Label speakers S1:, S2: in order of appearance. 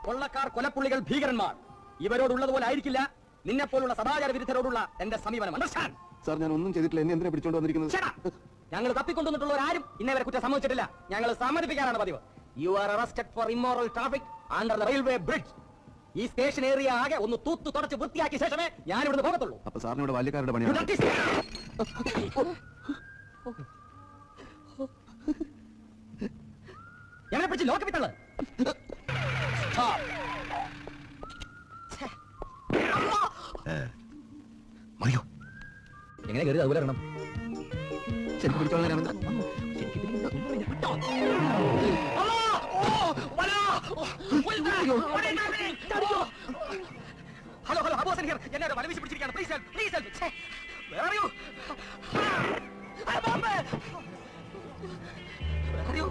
S1: കൊള്ളക്കാർ, കൊലപ്പുള്ളികൾ, ഭീകരന്മാർ ഇവരോടുള്ളതുപോലെ ആയിരിക്കില്ല നിന്നെപ്പോലുള്ള സദാചാര വിരുദ്ധരോടുള്ള എന്റെ സമീപനം. അണ്ടർസ്റ്റാൻഡ്?
S2: സാർ, ഞാൻ ഒന്നും ചെയ്തിട്ടില്ല. എന്നെ എന്തിനാ പിടിച്ചോണ്ട് വന്നിരിക്കുന്നത്?
S1: ഞങ്ങൾ തപ്പിക്കൊണ്ടുവന്നിട്ടുള്ളവരാരും ഇന്നേവരെ കുറ്റം സമ്മതിച്ചിട്ടില്ല. ഞങ്ങൾ സമ്മതിപ്പിക്കാനാണ് പതിവ്. You are arrested four immoral traffic under the railway bridge. ഈ സ്റ്റേഷൻ ഏരിയ ആകെ ഒന്ന് തൂത്തു തുടച്ച് വൃത്തിയാക്കിയ ശേഷമേ ഞാൻ ഇവിടുന്ന് പോകത്തുള്ളൂ.
S2: അപ്പൊ സാറിന് ഇവിടെ ബാല്യക്കാരുടെ പണിയാണ്.
S1: എന്നെ പിടിച്ച് ലോക്കപ്പിട്ടത്.
S2: മറിയോ,
S1: എങ്ങനെ കയറി അതുപോലെ ഇറങ്ങണം?
S2: ശരിക്കും പിടിച്ചോളാം.
S1: ഹലോ ഹലോ, അബോസൻ ഹിയർ. എന്നെ വല വീശി പിടിച്ചിരിക്കുകയാണ്. Please help, please help. Where are you? Where are you?